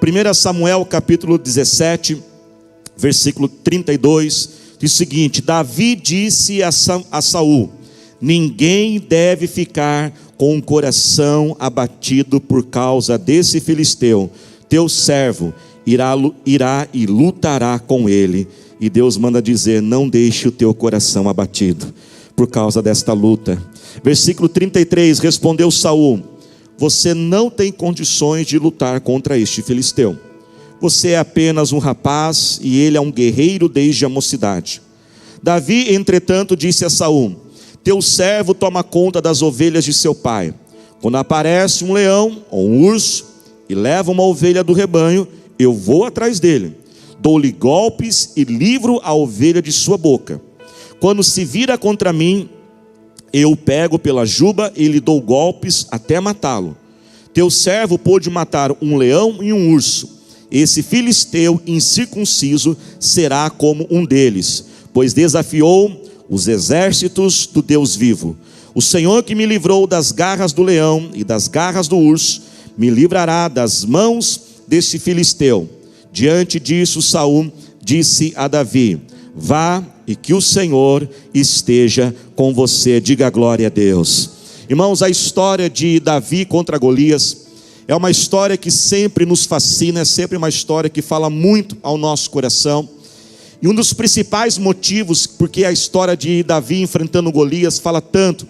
1 Samuel capítulo 17, versículo 32, diz o seguinte: Davi disse a Saul: ninguém deve ficar com o coração abatido por causa desse filisteu. Teu servo irá e lutará com ele. E Deus manda dizer: não deixe o teu coração abatido por causa desta luta. Versículo 33, respondeu Saul: você não tem condições de lutar contra este filisteu. Você é apenas um rapaz e ele é um guerreiro desde a mocidade. Davi, entretanto, disse a Saul: teu servo toma conta das ovelhas de seu pai. Quando aparece um leão ou um urso e leva uma ovelha do rebanho, eu vou atrás dele, dou-lhe golpes e livro a ovelha de sua boca. Quando se vira contra mim, eu o pego pela juba e lhe dou golpes até matá-lo. Teu servo pôde matar um leão e um urso. Esse filisteu incircunciso será como um deles, pois desafiou os exércitos do Deus vivo. O Senhor que me livrou das garras do leão e das garras do urso, me livrará das mãos desse filisteu. Diante disso, Saul disse a Davi: vá e que o Senhor esteja com você. Diga glória a Deus. Irmãos, a história de Davi contra Golias é uma história que sempre nos fascina, é sempre uma história que fala muito ao nosso coração. E um dos principais motivos porque a história de Davi enfrentando Golias fala tanto,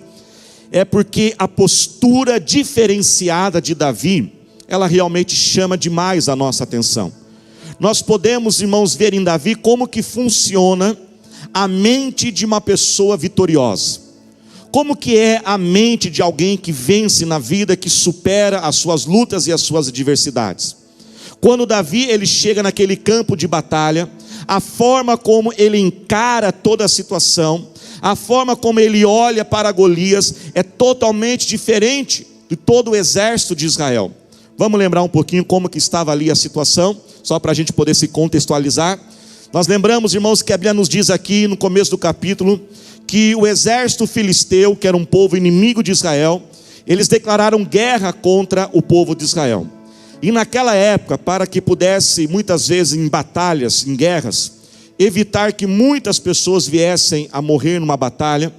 é porque a postura diferenciada de Davi, ela realmente chama demais a nossa atenção. Nós podemos, irmãos, ver em Davi como que funciona a mente de uma pessoa vitoriosa. Como que é a mente de alguém que vence na vida, que supera as suas lutas e as suas adversidades. Quando Davi ele chega naquele campo de batalha, a forma como ele encara toda a situação, a forma como ele olha para Golias é totalmente diferente de todo o exército de Israel. Vamos lembrar um pouquinho como que estava ali a situação, só para a gente poder se contextualizar. Nós lembramos, irmãos, que a Bíblia nos diz aqui no começo do capítulo, que o exército filisteu, que era um povo inimigo de Israel, eles declararam guerra contra o povo de Israel. E naquela época, para que pudesse, muitas vezes em batalhas, em guerras, evitar que muitas pessoas viessem a morrer numa batalha,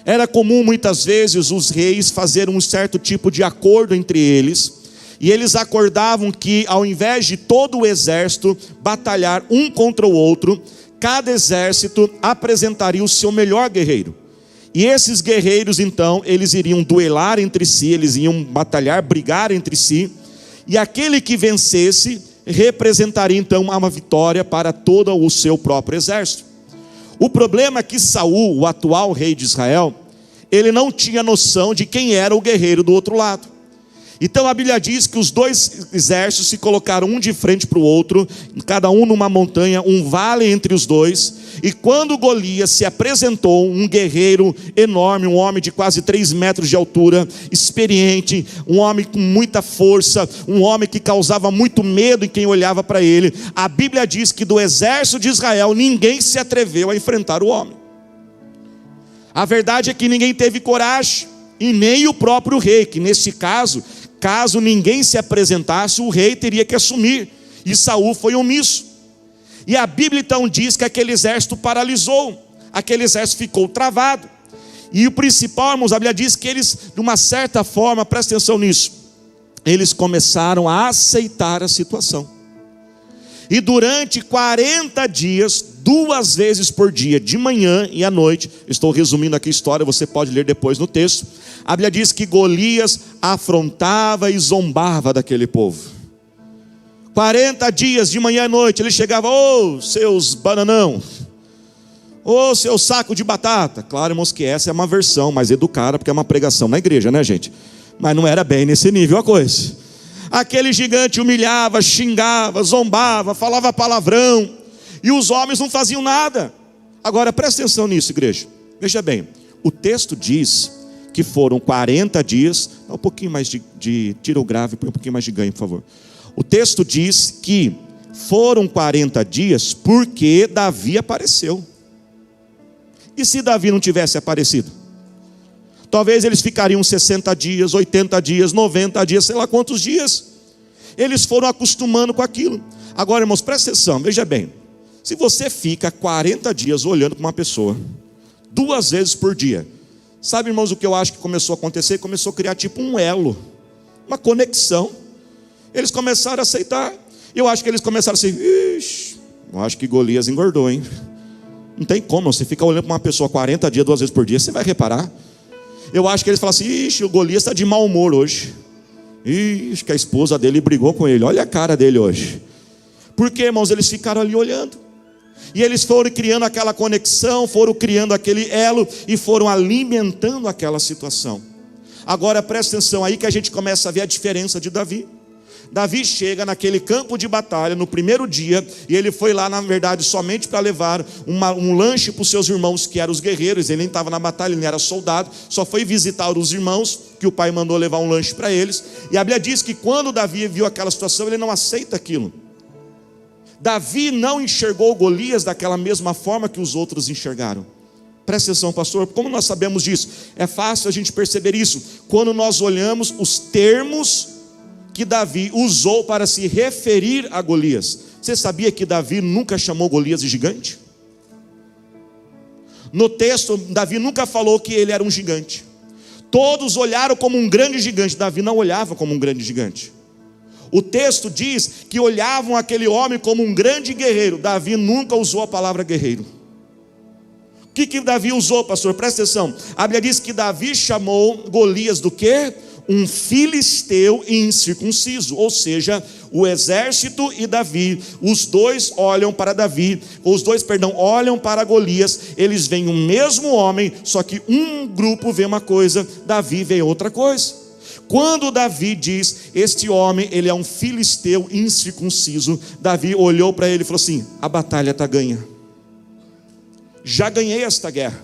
era comum muitas vezes os reis fazerem um certo tipo de acordo entre eles, e eles acordavam que ao invés de todo o exército batalhar um contra o outro, cada exército apresentaria o seu melhor guerreiro. E esses guerreiros então, eles iriam duelar entre si, eles iam batalhar, brigar entre si, e aquele que vencesse representaria então uma vitória para todo o seu próprio exército. O problema é que Saul, o atual rei de Israel, ele não tinha noção de quem era o guerreiro do outro lado. Então a Bíblia diz que os dois exércitos se colocaram um de frente para o outro, cada um numa montanha, um vale entre os dois. E quando Golias se apresentou, um guerreiro enorme, um homem de quase 3 metros de altura, experiente, um homem com muita força, um homem que causava muito medo em quem olhava para ele, a Bíblia diz que do exército de Israel ninguém se atreveu a enfrentar o homem. A verdade é que ninguém teve coragem, e nem o próprio rei, que nesse caso, caso ninguém se apresentasse, o rei teria que assumir, e Saul foi omisso. E a Bíblia então diz que aquele exército paralisou, aquele exército ficou travado. E o principal, irmãos, a Bíblia diz que eles, de uma certa forma, presta atenção nisso, eles começaram a aceitar a situação. E durante 40 dias, 2 vezes por dia, de manhã e à noite, estou resumindo aqui a história, você pode ler depois no texto, a Bíblia diz que Golias afrontava e zombava daquele povo. 40 dias, de manhã e noite, ele chegava: ô seus bananão, ô seu saco de batata. Claro, irmãos, que essa é uma versão mais educada, porque é uma pregação na igreja, né, gente? Mas não era bem nesse nível a coisa. Aquele gigante humilhava, xingava, zombava, falava palavrão, e os homens não faziam nada. Agora presta atenção nisso, igreja. Veja bem, o texto diz que foram 40 dias. Dá um pouquinho mais tira o grave, põe um pouquinho mais de ganho, por favor. O texto diz que foram 40 dias porque Davi apareceu. E se Davi não tivesse aparecido? Talvez eles ficariam 60 dias, 80 dias, 90 dias, sei lá quantos dias. Eles foram acostumando com aquilo. Agora, irmãos, presta atenção, veja bem. Se você fica 40 dias olhando para uma pessoa, 2 vezes por dia, sabe, irmãos, o que eu acho que começou a acontecer? Começou a criar tipo um elo, uma conexão. Eles começaram a aceitar. Eu acho que eles começaram assim, ixi, eu acho que Golias engordou, hein? Não tem como, você fica olhando para uma pessoa 40 dias, 2 vezes por dia, você vai reparar. Eu acho que eles falam assim, ixi, o Golias está de mau humor hoje. Ixi, que a esposa dele brigou com ele, olha a cara dele hoje. Por quê, irmãos? Eles ficaram ali olhando. E eles foram criando aquela conexão, foram criando aquele elo e foram alimentando aquela situação. Agora presta atenção aí que a gente começa a ver a diferença de Davi. Davi chega naquele campo de batalha no primeiro dia, e ele foi lá, na verdade, somente para levar um lanche para os seus irmãos, que eram os guerreiros. Ele nem estava na batalha, ele nem era soldado, só foi visitar os irmãos, que o pai mandou levar um lanche para eles. E a Bíblia diz que quando Davi viu aquela situação, ele não aceita aquilo. Davi não enxergou Golias daquela mesma forma que os outros enxergaram. Presta atenção, pastor, como nós sabemos disso? É fácil a gente perceber isso quando nós olhamos os termos que Davi usou para se referir a Golias. Você sabia que Davi nunca chamou Golias de gigante? No texto, Davi nunca falou que ele era um gigante. Todos olharam como um grande gigante. Davi não olhava como um grande gigante. O texto diz que olhavam aquele homem como um grande guerreiro. Davi nunca usou a palavra guerreiro. O que Davi usou, pastor? Presta atenção. A Bíblia diz que Davi chamou Golias do quê? Um filisteu incircunciso. Ou seja, o exército e Davi, os dois olham para Davi, olham para Golias. Eles veem o mesmo homem, só que um grupo vê uma coisa, Davi vê outra coisa. Quando Davi diz, este homem, ele é um filisteu incircunciso, Davi olhou para ele e falou assim, a batalha está ganha. Já ganhei esta guerra.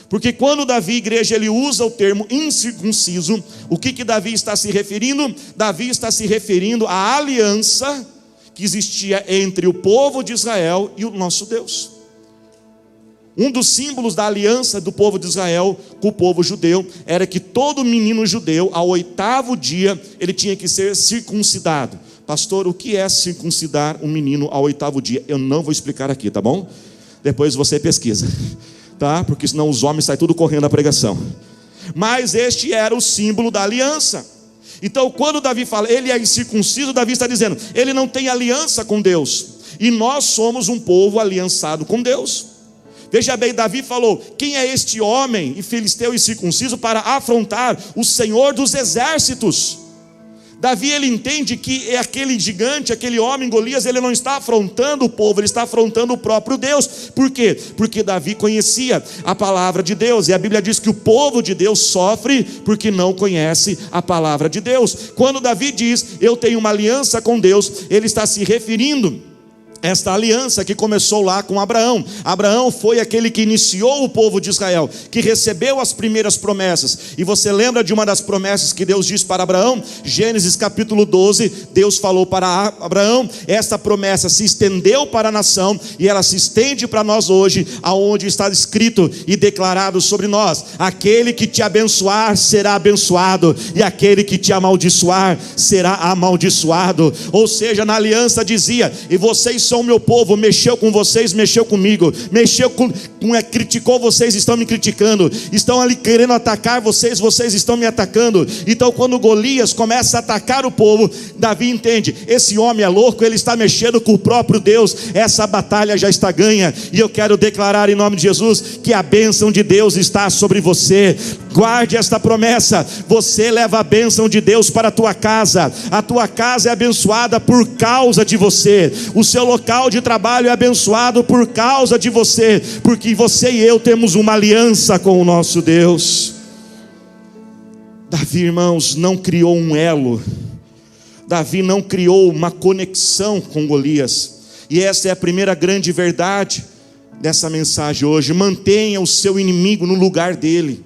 Porque quando Davi, igreja, ele usa o termo incircunciso, o que Davi está se referindo? Davi está se referindo à aliança que existia entre o povo de Israel e o nosso Deus. Um dos símbolos da aliança do povo de Israel com o povo judeu era que todo menino judeu, ao 8º dia, ele tinha que ser circuncidado. Pastor, o que é circuncidar um menino ao 8º dia? Eu não vou explicar aqui, tá bom? Depois você pesquisa, tá? Porque senão os homens saem tudo correndo da pregação. Mas este era o símbolo da aliança. Então quando Davi fala, ele é incircunciso, Davi está dizendo, ele não tem aliança com Deus. E nós somos um povo aliançado com Deus. Veja bem, Davi falou, quem é este homem e filisteu incircunciso para afrontar o Senhor dos exércitos? Davi, ele entende que é aquele gigante, aquele homem, Golias, ele não está afrontando o povo, ele está afrontando o próprio Deus. Por quê? Porque Davi conhecia a palavra de Deus, e a Bíblia diz que o povo de Deus sofre porque não conhece a palavra de Deus. Quando Davi diz, eu tenho uma aliança com Deus, ele está se referindo esta aliança que começou lá com Abraão. Abraão foi aquele que iniciou o povo de Israel, que recebeu as primeiras promessas. E você lembra de uma das promessas que Deus disse para Abraão? Gênesis capítulo 12, Deus falou para Abraão, esta promessa se estendeu para a nação, e ela se estende para nós hoje, aonde está escrito e declarado sobre nós, aquele que te abençoar será abençoado, e aquele que te amaldiçoar será amaldiçoado. Ou seja, na aliança dizia, e vocês são o meu povo, mexeu com vocês, mexeu comigo, criticou vocês, estão me criticando, estão ali querendo atacar vocês, vocês estão me atacando. Então quando Golias começa a atacar o povo, Davi entende, esse homem é louco, ele está mexendo com o próprio Deus, essa batalha já está ganha. E eu quero declarar em nome de Jesus, que a bênção de Deus está sobre você. Guarde esta promessa, você leva a bênção de Deus para a tua casa é abençoada por causa de você, o seu local de trabalho é abençoado por causa de você, porque você e eu temos uma aliança com o nosso Deus. Davi, irmãos, não criou um elo, Davi não criou uma conexão com Golias, e essa é a primeira grande verdade dessa mensagem hoje. Mantenha o seu inimigo no lugar dele,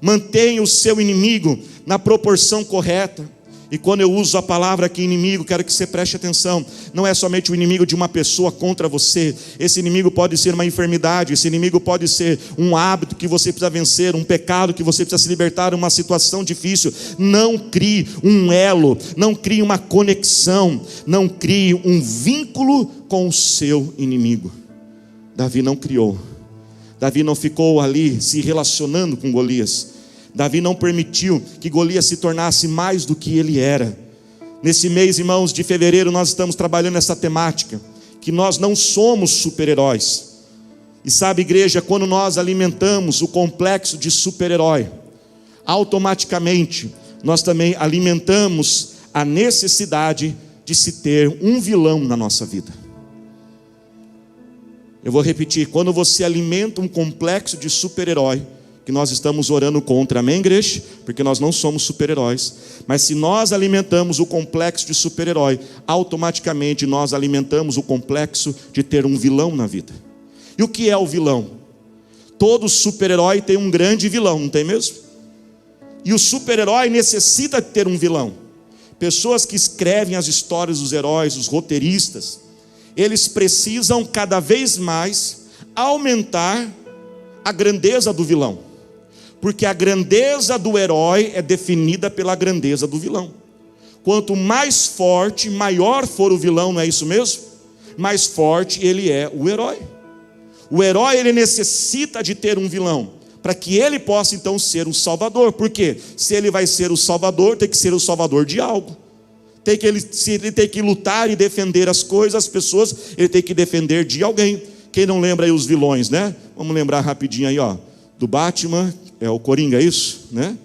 mantenha o seu inimigo na proporção correta. E quando eu uso a palavra aqui inimigo, quero que você preste atenção. Não é somente o inimigo de uma pessoa contra você. Esse inimigo pode ser uma enfermidade. Esse inimigo pode ser um hábito que você precisa vencer, um pecado que você precisa se libertar, uma situação difícil. Não crie um elo, não crie uma conexão, não crie um vínculo com o seu inimigo. Davi não criou. Davi não ficou ali se relacionando com Golias. Davi não permitiu que Golias se tornasse mais do que ele era. Nesse mês, irmãos, de fevereiro, nós estamos trabalhando essa temática, que nós não somos super-heróis. E sabe, igreja, quando nós alimentamos o complexo de super-herói, automaticamente nós também alimentamos a necessidade de se ter um vilão na nossa vida. Eu vou repetir, quando você alimenta um complexo de super-herói, que nós estamos orando contra, amém, igreja? Porque nós não somos super-heróis. Mas se nós alimentamos o complexo de super-herói, automaticamente nós alimentamos o complexo de ter um vilão na vida. E o que é o vilão? Todo super-herói tem um grande vilão, não tem mesmo? E o super-herói necessita ter um vilão. Pessoas que escrevem as histórias dos heróis, os roteiristas, eles precisam cada vez mais aumentar a grandeza do vilão. Porque a grandeza do herói é definida pela grandeza do vilão. Quanto mais forte, maior for o vilão, não é isso mesmo? Mais forte ele é o herói. O herói, ele necessita de ter um vilão, para que ele possa então ser o salvador. Por quê? Se ele vai ser o salvador, tem que ser o salvador de algo. Se ele tem que lutar e defender as coisas, as pessoas, ele tem que defender de alguém. Quem não lembra aí os vilões, né? Vamos lembrar rapidinho aí, ó. Do Batman, é o Coringa, é isso? Né?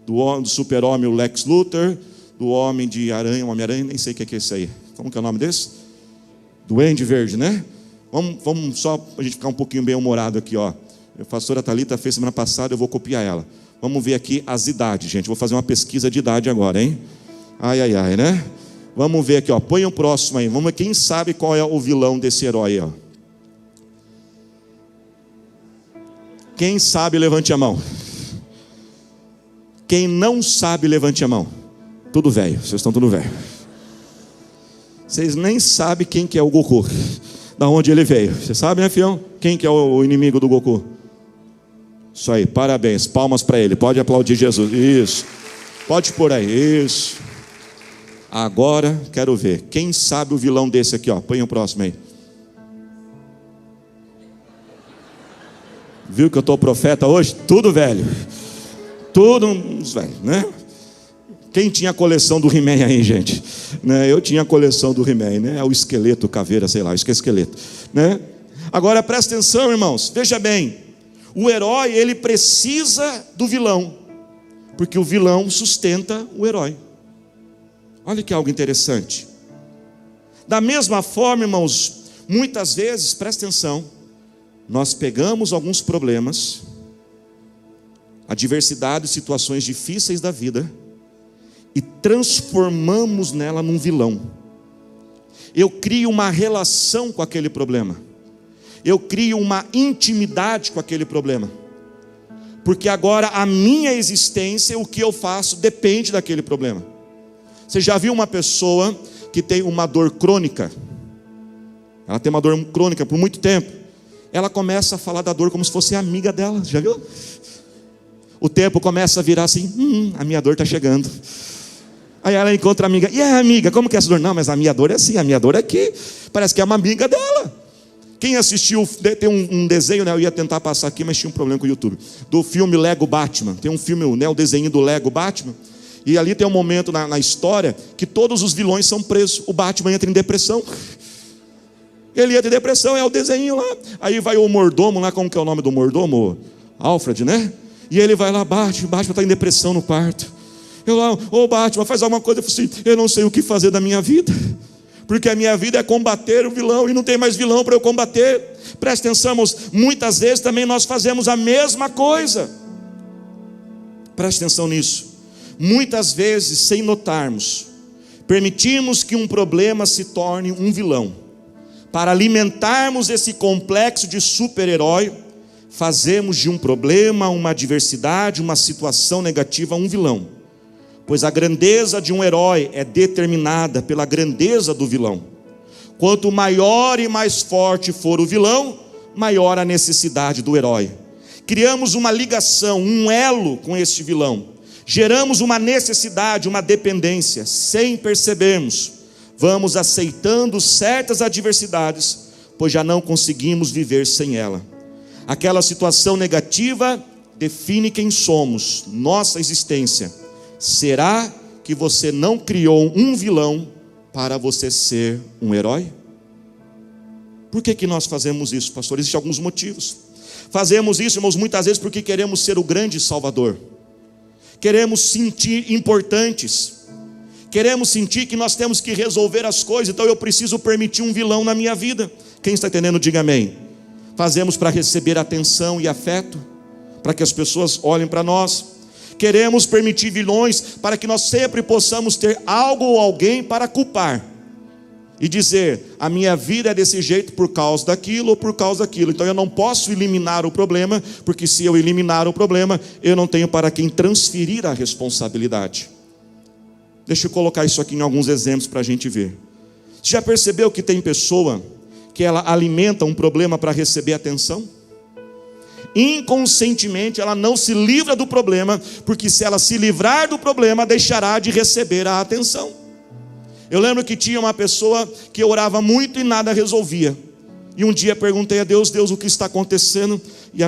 Do Super-Homem, o Lex Luthor. Do Homem de Aranha, Homem-Aranha, nem sei o que é esse aí. Como que é o nome desse? Duende Verde, né? Vamos só para a gente ficar um pouquinho bem humorado aqui, ó. A pastora Thalita fez semana passada, eu vou copiar ela. Vamos ver aqui as idades, gente. Vou fazer uma pesquisa de idade agora, hein? Ai, ai, ai, né? Vamos ver aqui, ó. Põe o próximo aí. Vamos ver quem sabe qual é o vilão desse herói aí, ó. Quem sabe, levante a mão. Quem não sabe, levante a mão. Tudo velho, vocês estão tudo velho. Vocês nem sabem quem que é o Goku. Da onde ele veio. Você sabe, né, fião? Quem que é o inimigo do Goku? Isso aí, parabéns, palmas para ele. Pode aplaudir Jesus. Isso. Pode pôr aí, isso. Agora, quero ver. Quem sabe o vilão desse aqui, ó. Põe o próximo aí. Viu que eu estou profeta hoje? Tudo velho. Tudo uns velhos, né? Quem tinha a coleção do He-Man aí, gente? Né? Eu tinha a coleção do He-Man, né? O esqueleto, caveira, sei lá, isso que é esqueleto, né? Agora presta atenção, irmãos. Veja bem. O herói, ele precisa do vilão, porque o vilão sustenta o herói. Olha que algo interessante. Da mesma forma, irmãos, muitas vezes, presta atenção, nós pegamos alguns problemas, adversidades, situações difíceis da vida e transformamos nela num vilão. Eu crio uma relação com aquele problema. Eu crio uma intimidade com aquele problema. Porque agora a minha existência, o que eu faço, depende daquele problema. Você já viu uma pessoa que tem uma dor crônica? Ela tem uma dor crônica por muito tempo. Ela começa a falar da dor como se fosse amiga dela, já viu? O tempo começa a virar assim, a minha dor está chegando. Aí ela encontra a amiga, e aí amiga, como que é essa dor? Não, mas a minha dor é assim, a minha dor é aqui. Parece que é uma amiga dela. Quem assistiu, tem um desenho, né? Eu ia tentar passar aqui, mas tinha um problema com o YouTube. Do filme Lego Batman. Tem um filme, né? O desenho do Lego Batman. E ali tem um momento na história que todos os vilões são presos. O Batman entra em depressão. Ele entra em depressão, é o desenho lá. Aí vai o mordomo lá, como que é o nome do mordomo? Alfred, né? E ele vai lá, Batman está em depressão no quarto. Eu lá, Batman, faz alguma coisa. Eu falo assim, eu não sei o que fazer da minha vida. Porque a minha vida é combater o vilão e não tem mais vilão para eu combater. Presta atenção, irmãos, muitas vezes também nós fazemos a mesma coisa. Presta atenção nisso. Muitas vezes, sem notarmos, permitimos que um problema se torne um vilão. Para alimentarmos esse complexo de super-herói, fazemos de um problema, uma adversidade, uma situação negativa, um vilão. pois a grandeza de um herói é determinada pela grandeza do vilão. Quanto maior e mais forte for o vilão, maior a necessidade do herói. Criamos uma ligação, um elo com este vilão. Geramos uma necessidade, uma dependência, sem percebermos. Vamos aceitando certas adversidades, pois já não conseguimos viver sem ela. Aquela situação negativa define quem somos, nossa existência. Será que você não criou um vilão para você ser um herói? Por que nós fazemos isso, pastor? Existem alguns motivos. Fazemos isso, irmãos, muitas vezes porque queremos ser o grande salvador. Queremos sentir importantes. Queremos sentir que nós temos que resolver as coisas. Então eu preciso permitir um vilão na minha vida. Quem está entendendo, diga amém. Fazemos para receber atenção e afeto, para que as pessoas olhem para nós. Queremos permitir vilões para que nós sempre possamos ter algo ou alguém para culpar e dizer: a minha vida é desse jeito por causa daquilo ou por causa daquilo. Então eu não posso eliminar o problema, porque se eu eliminar o problema, eu não tenho para quem transferir a responsabilidade. Deixa eu colocar isso aqui em alguns exemplos para a gente ver. Você já percebeu que tem pessoa que ela alimenta um problema para receber atenção? Inconscientemente ela não se livra do problema, porque se ela se livrar do problema, deixará de receber a atenção. Eu lembro que tinha uma pessoa que orava muito e nada resolvia. E um dia perguntei a Deus: Deus, o que está acontecendo? E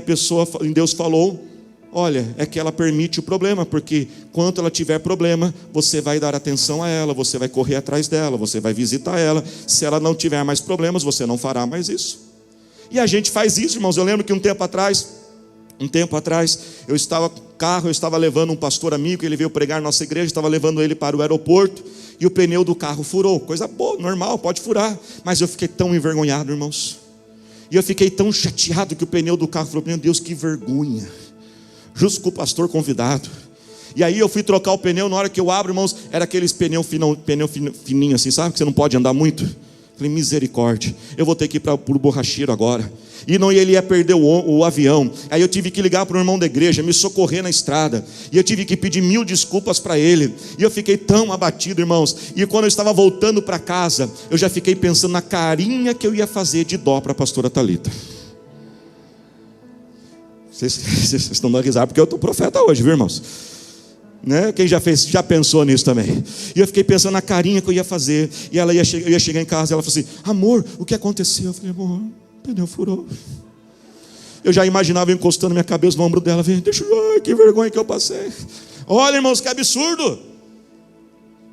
Deus falou: olha, é que ela permite o problema, porque quando ela tiver problema, você vai dar atenção a ela, você vai correr atrás dela, você vai visitar ela. Se ela não tiver mais problemas, você não fará mais isso. E a gente faz isso, irmãos. Eu lembro que um tempo atrás, eu estava com carro, eu estava levando um pastor amigo, ele veio pregar na nossa igreja, estava levando ele para o aeroporto, e o pneu do carro furou. Coisa boa, normal, pode furar. Mas eu fiquei tão envergonhado, irmãos. E eu fiquei tão chateado que o pneu do carro furou. Meu Deus, que vergonha. Justo com o pastor convidado. E aí eu fui trocar o pneu, na hora que eu abro, irmãos, era aqueles pneu fininho assim, sabe? Que você não pode andar muito. Falei: misericórdia, eu vou ter que ir para o borracheiro agora. E não, ele ia perder o avião. Aí eu tive que ligar para o irmão da igreja, me socorrer na estrada. E eu tive que pedir 1000 desculpas para ele. E eu fiquei tão abatido, irmãos. E quando eu estava voltando para casa, eu já fiquei pensando na carinha que eu ia fazer de dó para a pastora Thalita. Vocês estão dando risada porque eu estou profeta hoje, viu, irmãos? Né? Quem já pensou nisso também? E eu fiquei pensando na carinha que eu ia fazer. E eu ia chegar em casa e ela falou assim: amor, o que aconteceu? Eu falei: amor, o pneu furou. Eu já imaginava eu encostando minha cabeça no ombro dela. Deixa eu ver, que vergonha que eu passei. Olha, irmãos, que absurdo.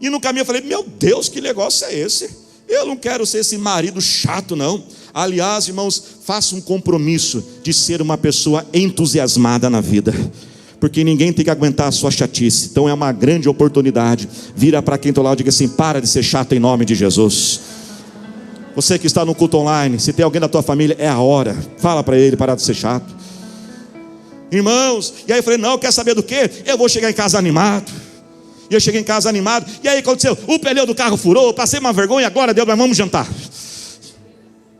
E no caminho eu falei: meu Deus, que negócio é esse? Eu não quero ser esse marido chato, não. Aliás, irmãos, faça um compromisso de ser uma pessoa entusiasmada na vida, porque ninguém tem que aguentar a sua chatice. Então é uma grande oportunidade. Vira para quem está lá e diga assim: para de ser chato em nome de Jesus. Você que está no culto online, se tem alguém da tua família, é a hora. Fala para ele parar de ser chato. Irmãos, e aí eu falei: não, quer saber do quê? Eu vou chegar em casa animado. E eu cheguei em casa animado. E aí aconteceu: o pneu do carro furou, passei uma vergonha, agora Deus, mas vamos jantar.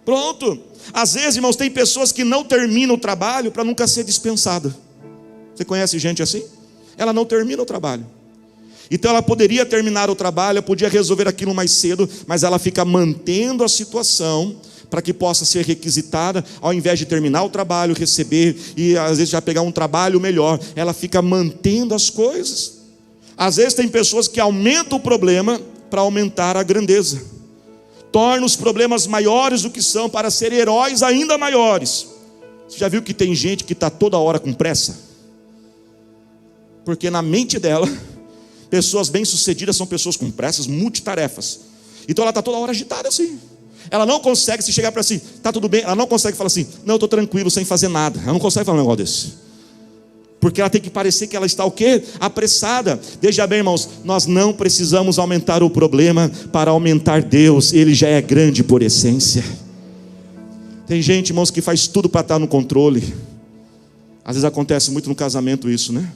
Pronto. Às vezes, irmãos, tem pessoas que não terminam o trabalho para nunca ser dispensada. Você conhece gente assim? Ela não termina o trabalho. Então ela poderia terminar o trabalho, podia resolver aquilo mais cedo, mas ela fica mantendo a situação para que possa ser requisitada, ao invés de terminar o trabalho, receber e às vezes já pegar um trabalho melhor. Ela fica mantendo as coisas. Às vezes tem pessoas que aumentam o problema para aumentar a grandeza. Torna os problemas maiores do que são para ser heróis ainda maiores. Você já viu que tem gente que está toda hora com pressa? Porque na mente dela, pessoas bem-sucedidas são pessoas com pressas, multitarefas. Então ela está toda hora agitada assim. Ela não consegue se chegar para assim: está tudo bem. Ela não consegue falar assim: não, eu estou tranquilo, sem fazer nada. Ela não consegue falar um negócio desse. Porque ela tem que parecer que ela está o quê? Apressada. Veja bem, irmãos, nós não precisamos aumentar o problema para aumentar Deus. Ele já é grande por essência. Tem gente, irmãos, que faz tudo para estar no controle. Às vezes acontece muito no casamento isso, né?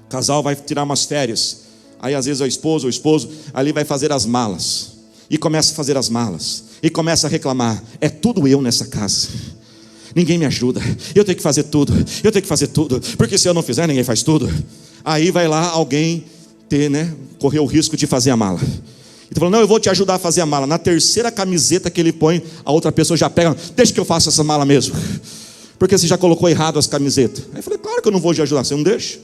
O casal vai tirar umas férias. Aí às vezes a esposa ou o esposo ali vai fazer as malas. E começa a fazer as malas. E começa a reclamar: é tudo eu nessa casa. Ninguém me ajuda, eu tenho que fazer tudo, porque se eu não fizer, ninguém faz tudo. Aí vai lá alguém correr o risco de fazer a mala. Ele falou, não, eu vou te ajudar a fazer a mala. Na terceira camiseta que ele põe, a outra pessoa já pega, deixa que eu faça essa mala mesmo, porque você já colocou errado as camisetas. Aí eu falei, claro que eu não vou te ajudar, você não deixa.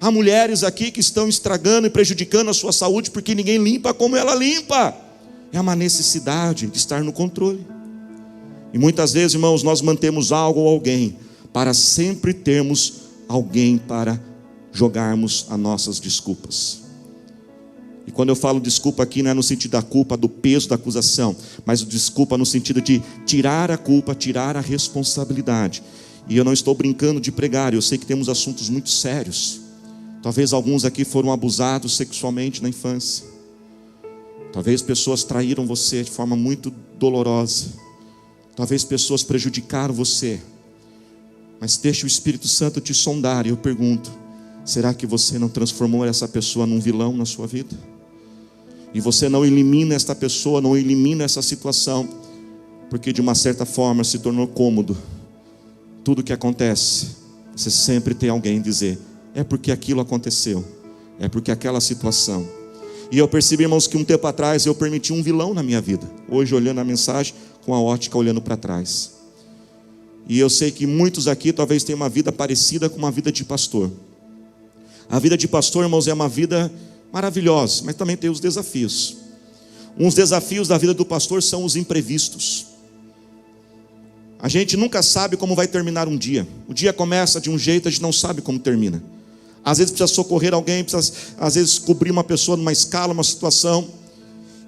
Há mulheres aqui que estão estragando e prejudicando a sua saúde, porque ninguém limpa como ela limpa. É uma necessidade de estar no controle. E muitas vezes, irmãos, nós mantemos algo ou alguém para sempre termos alguém para jogarmos as nossas desculpas. E quando eu falo desculpa aqui, não é no sentido da culpa, do peso da acusação, mas desculpa no sentido de tirar a culpa, tirar a responsabilidade. E eu não estou brincando de pregar, eu sei que temos assuntos muito sérios. Talvez alguns aqui foram abusados sexualmente na infância. Talvez pessoas traíram você de forma muito dolorosa. Talvez pessoas prejudicaram você. Mas deixe o Espírito Santo te sondar. E eu pergunto, será que você não transformou essa pessoa num vilão na sua vida? E você não elimina esta pessoa, não elimina essa situação, porque de uma certa forma se tornou cômodo. Tudo que acontece, você sempre tem alguém dizer, é porque aquilo aconteceu, é porque aquela situação. E eu percebi, irmãos, que um tempo atrás eu permiti um vilão na minha vida. Hoje, olhando a mensagem, com a ótica olhando para trás. E eu sei que muitos aqui talvez tenham uma vida parecida com uma vida de pastor. A vida de pastor, irmãos, é uma vida maravilhosa, mas também tem os desafios. Uns desafios da vida do pastor são os imprevistos. A gente nunca sabe como vai terminar um dia. O dia começa de um jeito, a gente não sabe como termina. Às vezes precisa socorrer alguém, precisa às vezes cobrir uma pessoa numa escala, uma situação.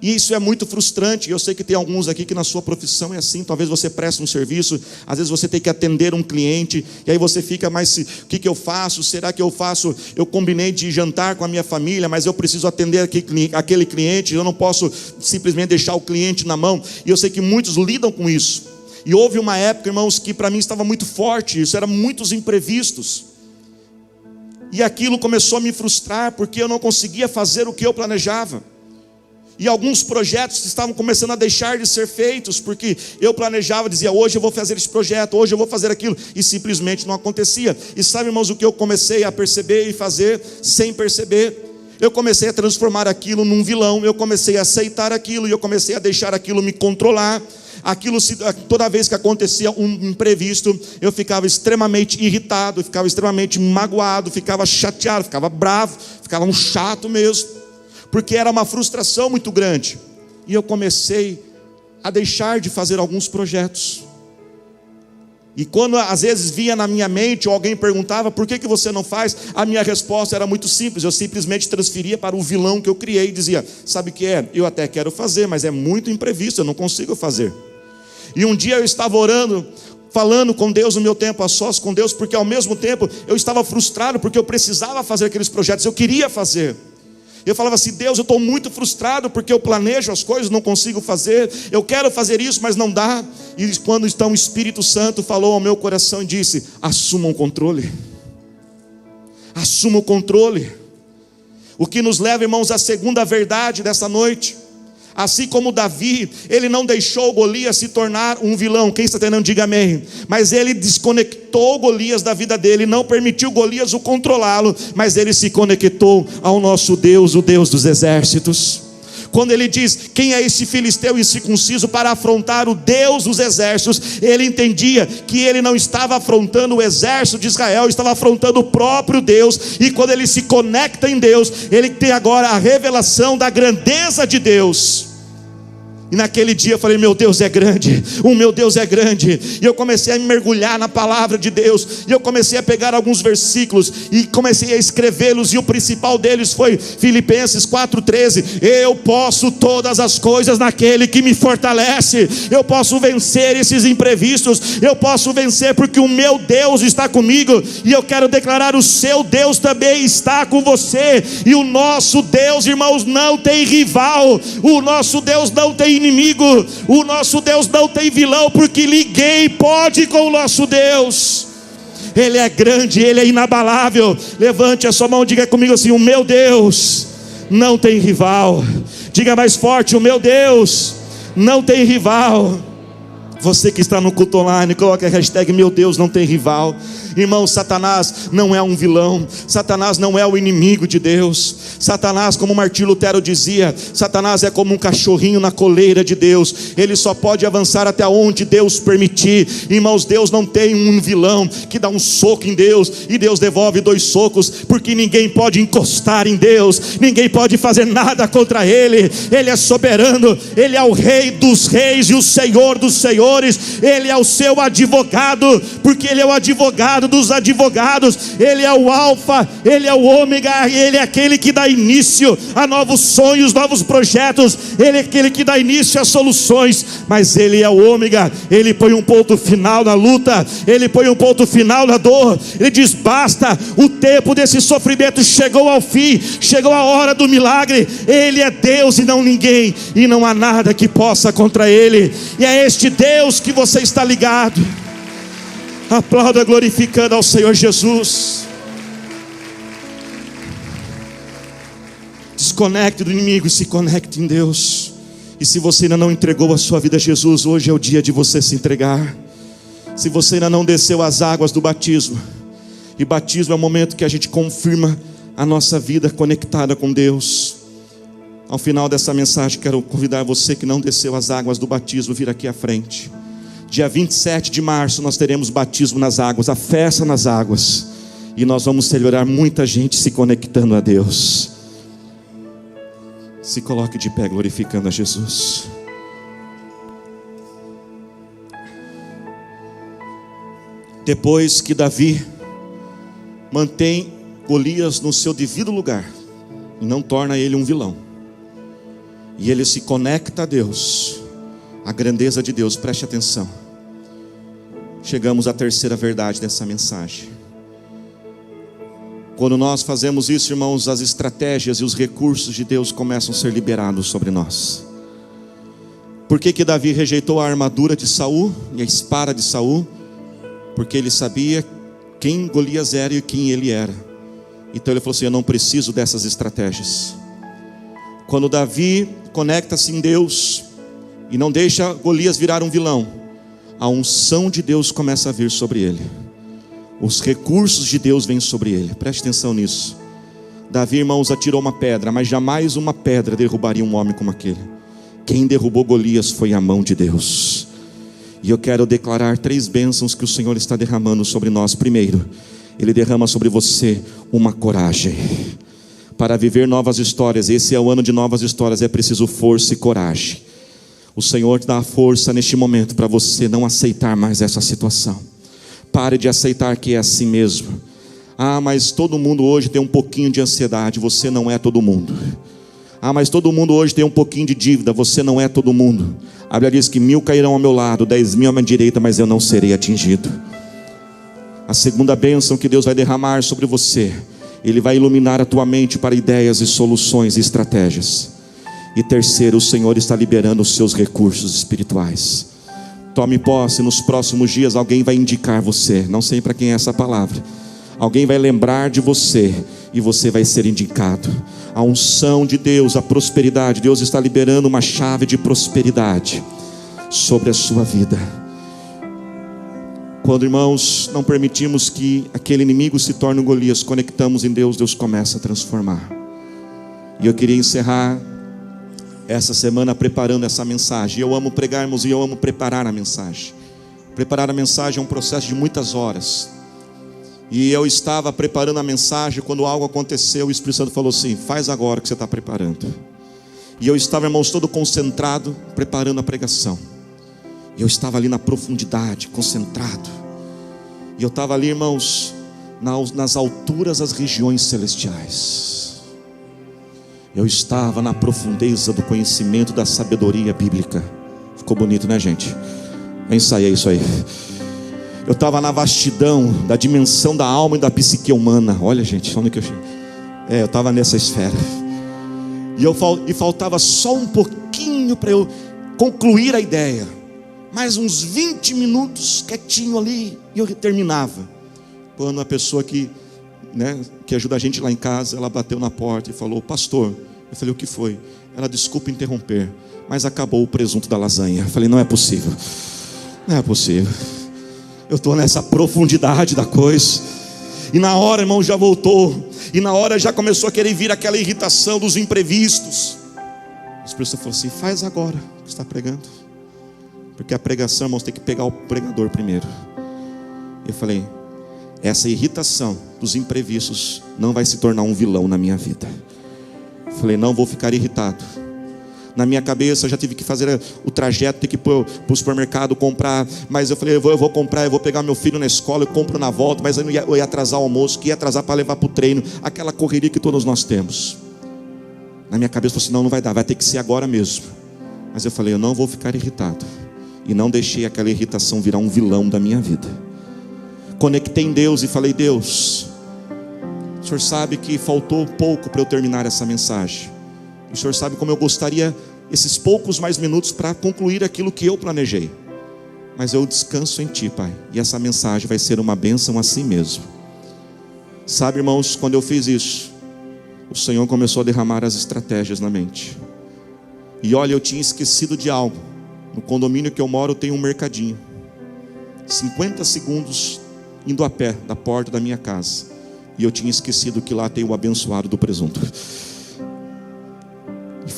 E isso é muito frustrante. Eu sei que tem alguns aqui que na sua profissão é assim. Talvez você preste um serviço, às vezes você tem que atender um cliente, e aí você fica, mas o que eu faço? Será que eu faço? Eu combinei de jantar com a minha família, mas eu preciso atender aquele cliente, eu não posso simplesmente deixar o cliente na mão. E eu sei que muitos lidam com isso. E houve uma época, irmãos, que para mim estava muito forte, isso eram muitos imprevistos. E aquilo começou a me frustrar, porque eu não conseguia fazer o que eu planejava. E alguns projetos estavam começando a deixar de ser feitos, porque eu planejava, dizia, hoje eu vou fazer esse projeto, hoje eu vou fazer aquilo, e simplesmente não acontecia. E sabe, irmãos, o que eu comecei a perceber e fazer sem perceber? Eu comecei a transformar aquilo num vilão, eu comecei a aceitar aquilo, e eu comecei a deixar aquilo me controlar. Aquilo, toda vez que acontecia um imprevisto, eu ficava extremamente irritado, ficava extremamente magoado, ficava chateado, ficava bravo, ficava um chato mesmo, porque era uma frustração muito grande. E eu comecei a deixar de fazer alguns projetos. E quando às vezes vinha na minha mente, ou alguém perguntava, por que você não faz? A minha resposta era muito simples, eu simplesmente transferia para o vilão que eu criei e dizia, sabe o que é? Eu até quero fazer, mas é muito imprevisto, eu não consigo fazer. E um dia eu estava orando, falando com Deus no meu tempo a sós com Deus, porque ao mesmo tempo eu estava frustrado, porque eu precisava fazer aqueles projetos, eu queria fazer. Eu falava assim, Deus, eu estou muito frustrado, porque eu planejo as coisas, não consigo fazer, eu quero fazer isso, mas não dá. E quando então o Espírito Santo falou ao meu coração e disse, assuma o controle. Assuma o controle. O que nos leva, irmãos, à segunda verdade dessa noite. Assim como Davi, ele não deixou Golias se tornar um vilão. Quem está entendendo, diga amém. Mas ele desconectou Golias da vida dele, não permitiu Golias o controlá-lo, mas ele se conectou ao nosso Deus, o Deus dos exércitos. Quando ele diz, quem é esse filisteu incircunciso para afrontar o Deus dos exércitos? Ele entendia que ele não estava afrontando o exército de Israel, estava afrontando o próprio Deus. E quando ele se conecta em Deus, ele tem agora a revelação da grandeza de Deus. E naquele dia eu falei, meu Deus é grande, o meu Deus é grande. E eu comecei a mergulhar na palavra de Deus, e eu comecei a pegar alguns versículos e comecei a escrevê-los, e o principal deles foi Filipenses 4,13. Eu posso todas as coisas naquele que me fortalece. Eu posso vencer esses imprevistos, eu posso vencer porque o meu Deus está comigo. E eu quero declarar, o seu Deus também está com você. E o nosso Deus, irmãos, não tem rival, o nosso Deus não tem inimigo, o nosso Deus não tem vilão, porque ninguém pode com o nosso Deus. Ele é grande, ele é inabalável. Levante a sua mão, diga comigo assim, o meu Deus não tem rival. Diga mais forte, o meu Deus não tem rival. Você que está no culto online, coloque a hashtag meu Deus não tem rival. Irmão, Satanás não é um vilão. Satanás não é o inimigo de Deus. Satanás, como Martim Lutero dizia, Satanás é como um cachorrinho na coleira de Deus. Ele só pode avançar até onde Deus permitir. Irmãos, Deus não tem um vilão que dá um soco em Deus e Deus devolve 2 socos, porque ninguém pode encostar em Deus, ninguém pode fazer nada contra Ele. Ele é soberano, Ele é o Rei dos reis e o Senhor dos senhores. Ele é o seu advogado, porque Ele é o advogado dos advogados. Ele é o alfa, Ele é o ômega. Ele é aquele que dá início a novos sonhos, novos projetos. Ele é aquele que dá início a soluções. Mas Ele é o ômega. Ele põe um ponto final na luta, Ele põe um ponto final na dor. Ele diz basta, o tempo desse sofrimento chegou ao fim, chegou a hora do milagre. Ele é Deus e não ninguém, e não há nada que possa contra Ele. E é este Deus que você está ligado. Aplauda glorificando ao Senhor Jesus. Desconecte do inimigo e se conecte em Deus. E se você ainda não entregou a sua vida a Jesus, hoje é o dia de você se entregar. Se você ainda não desceu as águas do batismo, e batismo é o momento que a gente confirma a nossa vida conectada com Deus. Ao final dessa mensagem, quero convidar você que não desceu as águas do batismo, vir aqui à frente. Dia 27 de março nós teremos batismo nas águas, a festa nas águas. E nós vamos celebrar muita gente se conectando a Deus. Se coloque de pé glorificando a Jesus. Depois que Davi mantém Golias no seu devido lugar e não torna ele um vilão, e ele se conecta a Deus, a grandeza de Deus, preste atenção. Chegamos à terceira verdade dessa mensagem. Quando nós fazemos isso, irmãos, as estratégias e os recursos de Deus começam a ser liberados sobre nós. Por que Davi rejeitou a armadura de Saul e a espada de Saul? Porque ele sabia quem Golias era e quem ele era. Então ele falou assim: eu não preciso dessas estratégias. Quando Davi conecta-se em Deus e não deixa Golias virar um vilão, a unção de Deus começa a vir sobre ele. Os recursos de Deus vêm sobre ele. Preste atenção nisso. Davi, irmãos, atirou uma pedra, mas jamais uma pedra derrubaria um homem como aquele. Quem derrubou Golias foi a mão de Deus. E eu quero declarar 3 bênçãos que o Senhor está derramando sobre nós. Primeiro, Ele derrama sobre você uma coragem para viver novas histórias. Esse é o ano de novas histórias. É preciso força e coragem. O Senhor te dá a força neste momento para você não aceitar mais essa situação. Pare de aceitar que é assim mesmo. Ah, mas todo mundo hoje tem um pouquinho de ansiedade. Você não é todo mundo. Ah, mas todo mundo hoje tem um pouquinho de dívida. Você não é todo mundo. A Bíblia diz que 1000 cairão ao meu lado, 10.000 à minha direita, mas eu não serei atingido. A segunda bênção que Deus vai derramar sobre você, Ele vai iluminar a tua mente para ideias e soluções e estratégias. E terceiro, o Senhor está liberando os seus recursos espirituais. Tome posse. Nos próximos dias alguém vai indicar você. Não sei para quem é essa palavra. Alguém vai lembrar de você e você vai ser indicado. A unção de Deus, a prosperidade, Deus está liberando uma chave de prosperidade sobre a sua vida. Quando, irmãos, não permitimos que aquele inimigo se torne um Golias, conectamos em Deus, Deus começa a transformar. E eu queria encerrar essa semana preparando essa mensagem. Eu amo pregar, irmãos, e eu amo preparar a mensagem. Preparar a mensagem é um processo de muitas horas. E eu estava preparando a mensagem, quando algo aconteceu, o Espírito Santo falou assim: faz agora o que você está preparando. E eu estava, irmãos, todo concentrado, preparando a pregação. E eu estava ali na profundidade, concentrado. E eu estava ali, irmãos, nas alturas das regiões celestiais. Eu estava na profundeza do conhecimento da sabedoria bíblica. Ficou bonito, né, gente? Eu ensaiei isso aí. Eu estava na vastidão da dimensão da alma e da psique humana. Olha, gente, onde que eu cheguei? Eu estava nessa esfera. E faltava só um pouquinho para eu concluir a ideia. Mais uns 20 minutos quietinho ali e eu terminava. Quando a pessoa que ajuda a gente lá em casa, ela bateu na porta e falou: pastor. Eu falei: o que foi? Ela: desculpa interromper, mas acabou o presunto da lasanha. Eu falei: não é possível. Não é possível. Eu estou nessa profundidade da coisa. E na hora, irmão, já voltou. E na hora já começou a querer vir aquela irritação dos imprevistos. O Espírito Santo falou assim: faz agora o que está pregando. Porque a pregação, irmãos, tem que pegar o pregador primeiro. Eu falei: essa irritação dos imprevistos não vai se tornar um vilão na minha vida. Eu falei: não vou ficar irritado. Na minha cabeça eu já tive que fazer o trajeto, ter que ir para o supermercado comprar. Mas eu falei: eu vou comprar, eu vou pegar meu filho na escola, eu compro na volta. Mas eu ia atrasar o almoço, que ia atrasar para levar para o treino. Aquela correria que todos nós temos. Na minha cabeça eu falei assim: não vai dar, vai ter que ser agora mesmo. Mas eu falei: eu não vou ficar irritado. E não deixei aquela irritação virar um vilão da minha vida. Conectei em Deus e falei: Deus, o Senhor sabe que faltou pouco para eu terminar essa mensagem. O Senhor sabe como eu gostaria esses poucos mais minutos para concluir aquilo que eu planejei. Mas eu descanso em Ti, Pai. E essa mensagem vai ser uma bênção assim mesmo. Sabe, irmãos, quando eu fiz isso, o Senhor começou a derramar as estratégias na mente. E olha, eu tinha esquecido de algo. No condomínio que eu moro tem um mercadinho. 50 segundos indo a pé da porta da minha casa. E eu tinha esquecido que lá tem o abençoado do presunto.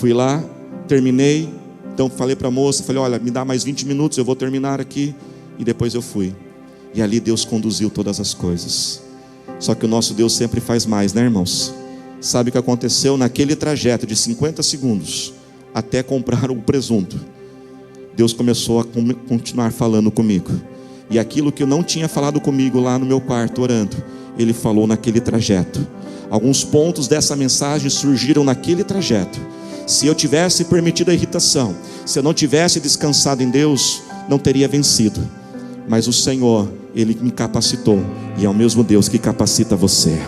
Fui lá, terminei. Então falei para a moça, falei: olha, me dá mais 20 minutos, eu vou terminar aqui. E depois eu fui. E ali Deus conduziu todas as coisas. Só que o nosso Deus sempre faz mais, né, irmãos? Sabe o que aconteceu naquele trajeto de 50 segundos até comprar o presunto? Deus começou a continuar falando comigo. E aquilo que eu não tinha falado comigo lá no meu quarto orando, Ele falou naquele trajeto. Alguns pontos dessa mensagem surgiram naquele trajeto. Se eu tivesse permitido a irritação, se eu não tivesse descansado em Deus, não teria vencido. Mas o Senhor, Ele me capacitou. E é o mesmo Deus que capacita você.